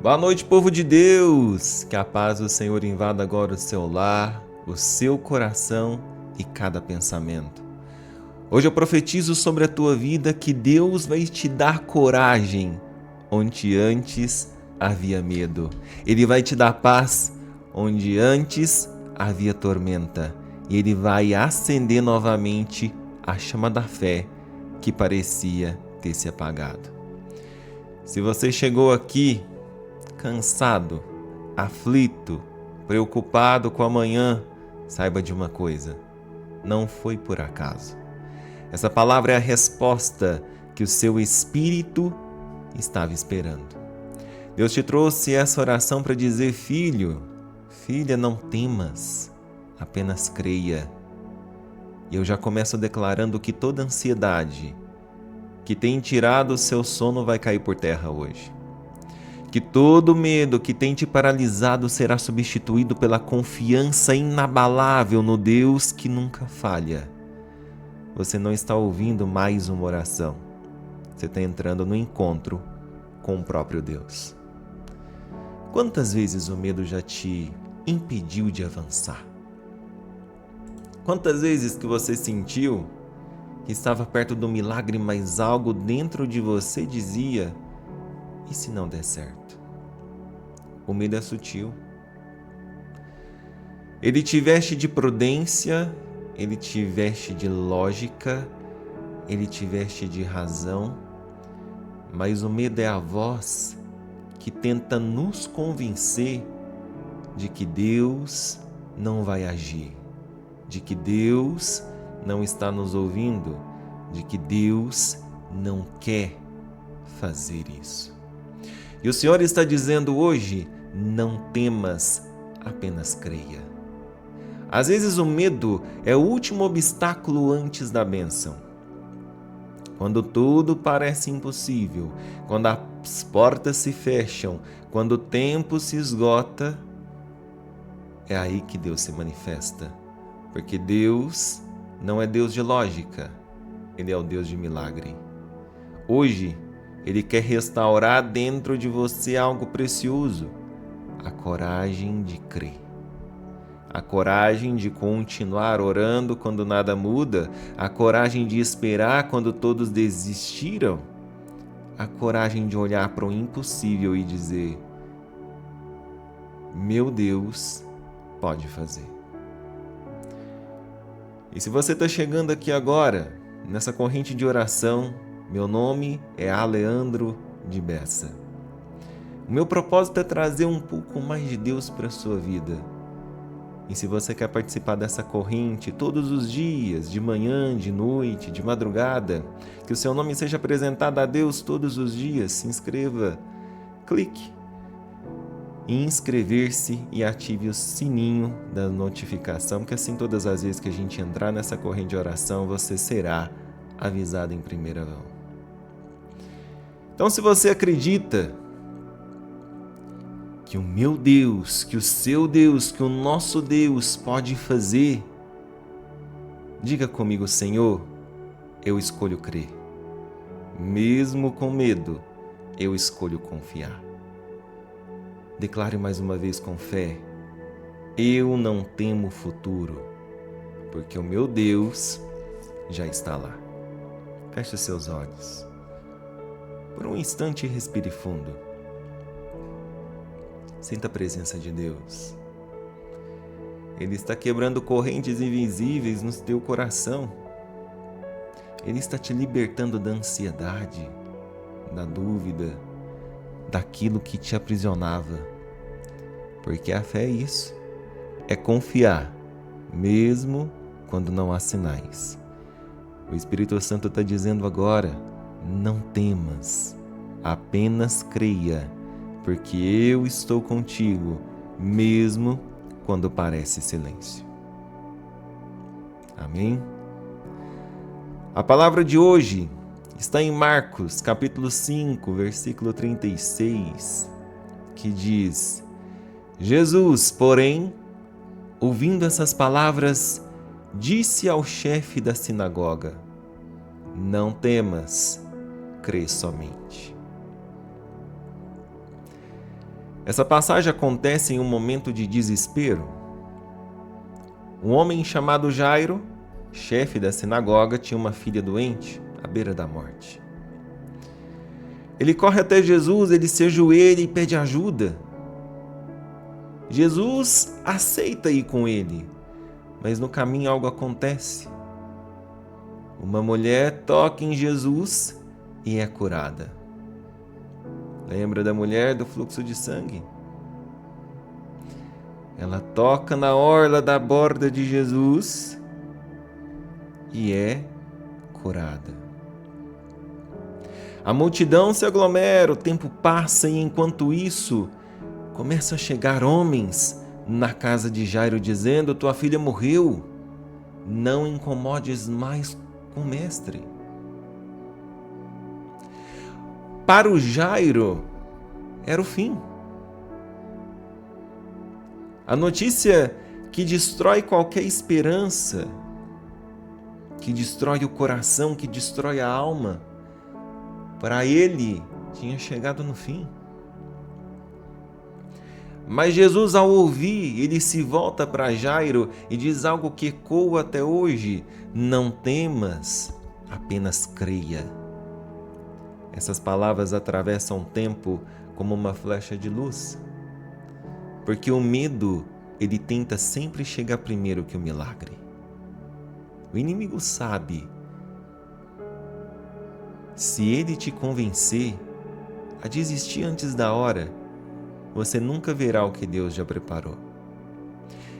Boa noite, povo de Deus! Que a paz do Senhor invada agora o seu lar, o seu coração e cada pensamento. Hoje eu profetizo sobre a tua vida que Deus vai te dar coragem onde antes havia medo. Ele vai te dar paz onde antes havia tormenta. E Ele vai acender novamente a chama da fé que parecia ter se apagado. Se você chegou aqui cansado, aflito, preocupado com amanhã, saiba de uma coisa: não foi por acaso. Essa palavra é a resposta que o seu espírito estava esperando. Deus te trouxe essa oração para dizer: filho, filha, não temas, apenas creia. E eu já começo declarando que toda ansiedade que tem tirado o seu sono vai cair por terra hoje. Que todo medo que tem te paralisado será substituído pela confiança inabalável no Deus que nunca falha. Você não está ouvindo mais uma oração. Você está entrando no encontro com o próprio Deus. Quantas vezes o medo já te impediu de avançar? Quantas vezes que você sentiu que estava perto do milagre, mas algo dentro de você dizia: e se não der certo? O medo é sutil. Ele te veste de prudência, ele te veste de lógica, ele te veste de razão, mas o medo é a voz que tenta nos convencer de que Deus não vai agir, de que Deus não está nos ouvindo, de que Deus não quer fazer isso. E o Senhor está dizendo hoje: não temas, apenas creia. Às vezes o medo é o último obstáculo antes da bênção. Quando tudo parece impossível, quando as portas se fecham, quando o tempo se esgota, é aí que Deus se manifesta. Porque Deus não é Deus de lógica, Ele é o Deus de milagre. Hoje, Ele quer restaurar dentro de você algo precioso: a coragem de crer. A coragem de continuar orando quando nada muda, a coragem de esperar quando todos desistiram, a coragem de olhar para o impossível e dizer: meu Deus pode fazer. E se você está chegando aqui agora, nessa corrente de oração, meu nome é Aleandro de Bessa. O meu propósito é trazer um pouco mais de Deus para a sua vida. E se você quer participar dessa corrente todos os dias, de manhã, de noite, de madrugada, que o seu nome seja apresentado a Deus todos os dias, se inscreva, clique em inscrever-se e ative o sininho da notificação, que assim todas as vezes que a gente entrar nessa corrente de oração, você será avisado em primeira mão. Então, se você acredita que o meu Deus, que o seu Deus, que o nosso Deus pode fazer, diga comigo: Senhor, eu escolho crer. Mesmo com medo, eu escolho confiar. Declare mais uma vez com fé: eu não temo o futuro, porque o meu Deus já está lá. Feche seus olhos. Por um instante, respire fundo. Sinta a presença de Deus. Ele está quebrando correntes invisíveis no teu coração. Ele está te libertando da ansiedade, da dúvida, daquilo que te aprisionava. Porque a fé é isso. É confiar, mesmo quando não há sinais. O Espírito Santo está dizendo agora: não temas, apenas creia, porque eu estou contigo, mesmo quando parece silêncio. Amém? A palavra de hoje está em Marcos, capítulo 5, versículo 36, que diz: Jesus, porém, ouvindo essas palavras, disse ao chefe da sinagoga: não temas, crê somente. Essa passagem acontece em um momento de desespero. Um homem chamado Jairo, chefe da sinagoga, tinha uma filha doente, à beira da morte. Ele corre até Jesus, ele se ajoelha e pede ajuda. Jesus aceita ir com ele, mas no caminho algo acontece. Uma mulher toca em Jesus e é curada. Lembra da mulher do fluxo de sangue? Ela toca na orla da borda de Jesus e é curada. A multidão se aglomera, o tempo passa e enquanto isso, começam a chegar homens na casa de Jairo dizendo: tua filha morreu, não incomodes mais com o mestre. Para o Jairo, era o fim. A notícia que destrói qualquer esperança, que destrói o coração, que destrói a alma, para ele tinha chegado no fim. Mas Jesus, ao ouvir, ele se volta para Jairo e diz algo que ecoa até hoje: não temas, apenas creia. Essas palavras atravessam o tempo como uma flecha de luz. Porque o medo, ele tenta sempre chegar primeiro que o milagre. O inimigo sabe, se ele te convencer a desistir antes da hora, você nunca verá o que Deus já preparou.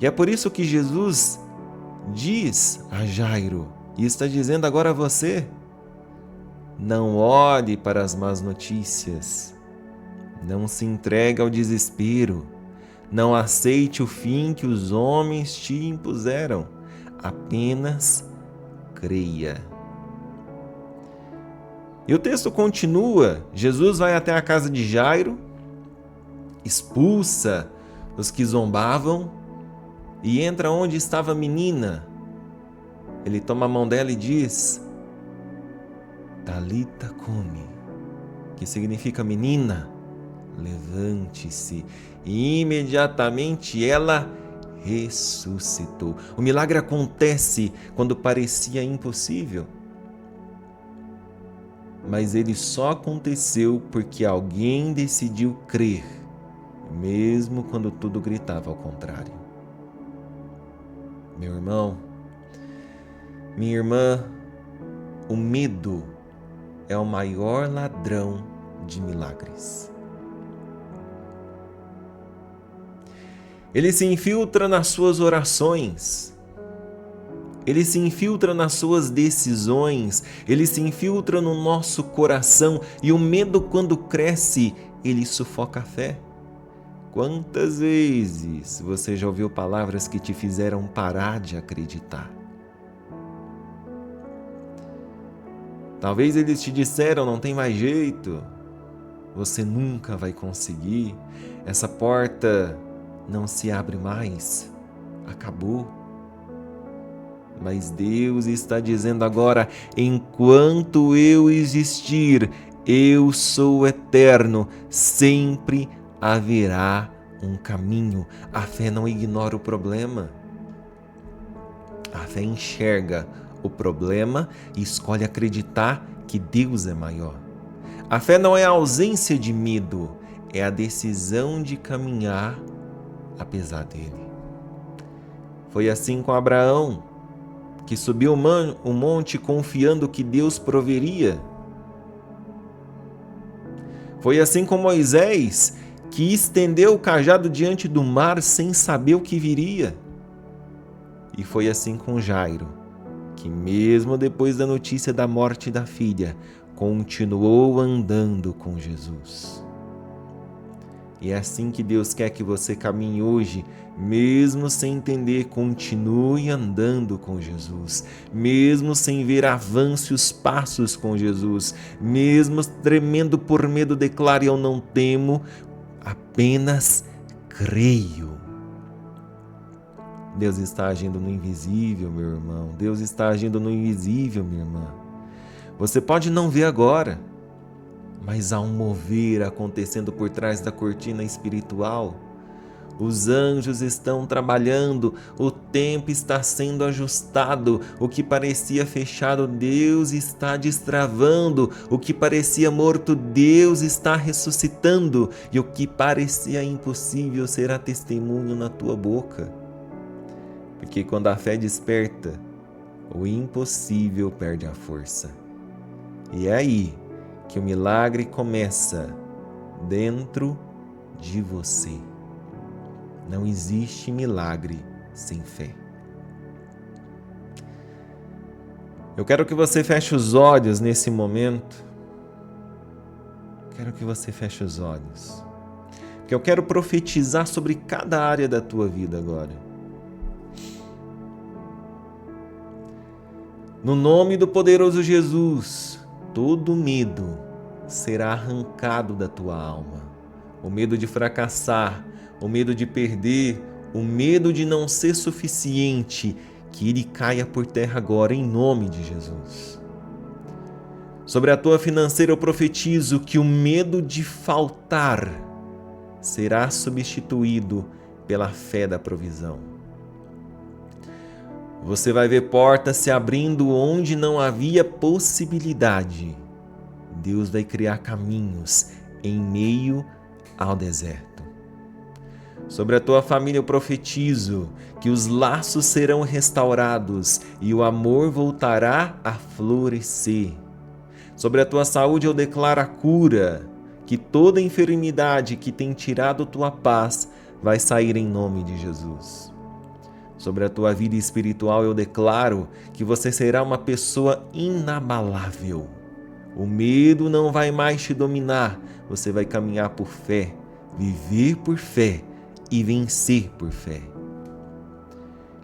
E é por isso que Jesus diz a Jairo, e está dizendo agora a você: não olhe para as más notícias, não se entregue ao desespero, não aceite o fim que os homens te impuseram, apenas creia. E o texto continua, Jesus vai até a casa de Jairo, expulsa os que zombavam e entra onde estava a menina. Ele toma a mão dela e diz: Talita cumi, que significa menina, levante-se. E imediatamente ela ressuscitou. O milagre acontece quando parecia impossível. Mas ele só aconteceu porque alguém decidiu crer, mesmo quando tudo gritava ao contrário. Meu irmão, minha irmã, o medo é o maior ladrão de milagres. Ele se infiltra nas suas orações, ele se infiltra nas suas decisões, ele se infiltra no nosso coração e o medo, quando cresce, ele sufoca a fé. Quantas vezes você já ouviu palavras que te fizeram parar de acreditar? Talvez eles te disseram: não tem mais jeito, você nunca vai conseguir, essa porta não se abre mais, acabou. Mas Deus está dizendo agora: enquanto eu existir, eu sou eterno, sempre haverá um caminho. A fé não ignora o problema. A fé enxerga o problema e escolhe acreditar que Deus é maior. A fé não é a ausência de medo, é a decisão de caminhar apesar dele. Foi assim com Abraão, que subiu o monte confiando que Deus proveria. Foi assim com Moisés, que estendeu o cajado diante do mar sem saber o que viria. E foi assim com Jairo, que mesmo depois da notícia da morte da filha, continuou andando com Jesus. E é assim que Deus quer que você caminhe hoje, mesmo sem entender, continue andando com Jesus, mesmo sem ver avanços, passos com Jesus, mesmo tremendo por medo, declare: eu não temo, apenas creio. Deus está agindo no invisível, meu irmão. Deus está agindo no invisível, minha irmã. Você pode não ver agora, mas há um mover acontecendo por trás da cortina espiritual. Os anjos estão trabalhando, o tempo está sendo ajustado, o que parecia fechado, Deus está destravando, o que parecia morto, Deus está ressuscitando, e o que parecia impossível será testemunho na tua boca. Porque quando a fé desperta, o impossível perde a força. E é aí que o milagre começa dentro de você. Não existe milagre sem fé. Eu quero que você feche os olhos nesse momento. Quero que você feche os olhos. Porque eu quero profetizar sobre cada área da tua vida agora. No nome do poderoso Jesus, todo medo será arrancado da tua alma. O medo de fracassar, o medo de perder, o medo de não ser suficiente, que ele caia por terra agora em nome de Jesus. Sobre a tua financeira eu profetizo que o medo de faltar será substituído pela fé da provisão. Você vai ver portas se abrindo onde não havia possibilidade. Deus vai criar caminhos em meio ao deserto. Sobre a tua família eu profetizo que os laços serão restaurados e o amor voltará a florescer. Sobre a tua saúde eu declaro a cura, que toda enfermidade que tem tirado tua paz vai sair em nome de Jesus. Sobre a tua vida espiritual eu declaro que você será uma pessoa inabalável. O medo não vai mais te dominar, você vai caminhar por fé, viver por fé e vencer por fé.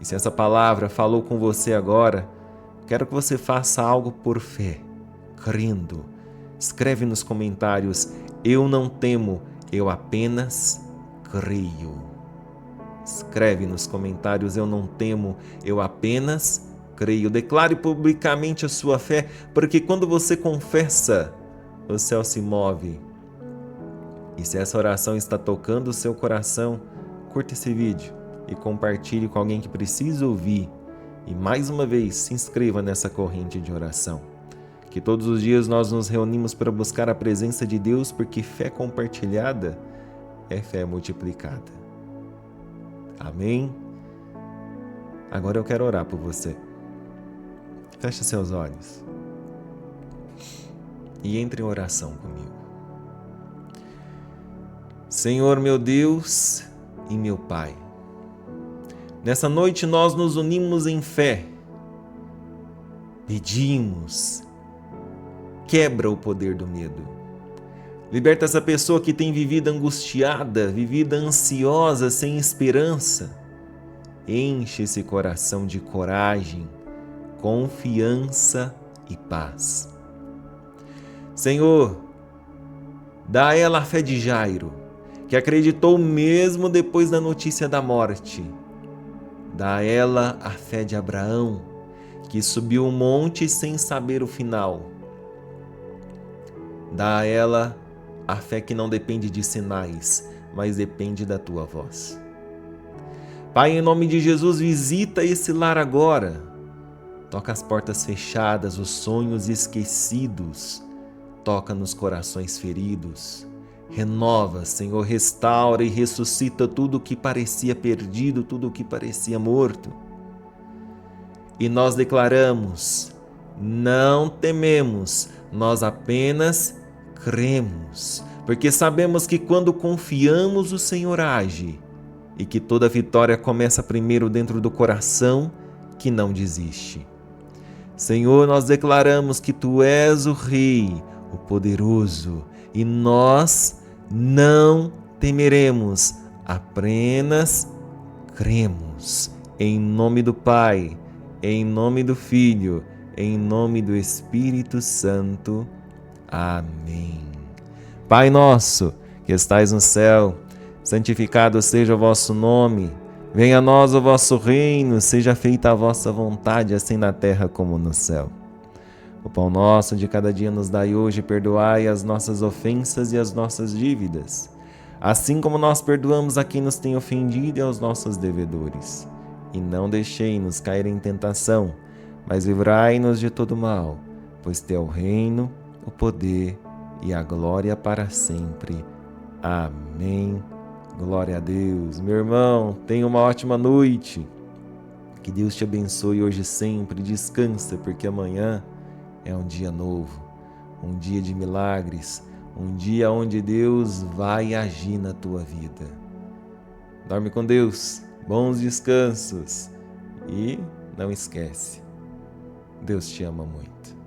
E se essa palavra falou com você agora, quero que você faça algo por fé, crendo. Escreve nos comentários: eu não temo, eu apenas creio. Escreve nos comentários: eu não temo, eu apenas creio. Declare publicamente a sua fé, porque quando você confessa, o céu se move. E se essa oração está tocando o seu coração, curta esse vídeo e compartilhe com alguém que precisa ouvir. E mais uma vez, se inscreva nessa corrente de oração. Que todos os dias nós nos reunimos para buscar a presença de Deus, porque fé compartilhada é fé multiplicada. Amém? Agora eu quero orar por você. Feche seus olhos e entre em oração comigo. Senhor meu Deus e meu Pai, nessa noite nós nos unimos em fé, pedimos, quebra o poder do medo, liberta essa pessoa que tem vivido angustiada, vivida ansiosa, sem esperança, enche esse coração de coragem, confiança e paz. Senhor, dá a ela a fé de Jairo, que acreditou mesmo depois da notícia da morte. Dá a ela a fé de Abraão, que subiu o monte sem saber o final. Dá a ela a fé que não depende de sinais, mas depende da tua voz. Pai, em nome de Jesus, visita esse lar agora. Toca as portas fechadas, os sonhos esquecidos. Toca nos corações feridos. Renova, Senhor, restaura e ressuscita tudo o que parecia perdido, tudo o que parecia morto. E nós declaramos: não tememos, nós apenas cremos, porque sabemos que quando confiamos, o Senhor age, e que toda vitória começa primeiro dentro do coração que não desiste. Senhor, nós declaramos que Tu és o Rei, o poderoso, e nós não temeremos, apenas cremos. Em nome do Pai, em nome do Filho, em nome do Espírito Santo. Amém. Pai nosso, que estais no céu, santificado seja o vosso nome. Venha a nós o vosso reino, seja feita a vossa vontade, assim na terra como no céu. O pão nosso de cada dia nos dai hoje, perdoai as nossas ofensas e as nossas dívidas, assim como nós perdoamos a quem nos tem ofendido e aos nossos devedores. E não deixei-nos cair em tentação, mas livrai-nos de todo mal, pois teu é o reino, o poder e a glória para sempre. Amém. Glória a Deus. Meu irmão, tenha uma ótima noite. Que Deus te abençoe hoje e sempre. Descansa, porque amanhã é um dia novo, um dia de milagres, um dia onde Deus vai agir na tua vida. Dorme com Deus, bons descansos e não esquece, Deus te ama muito.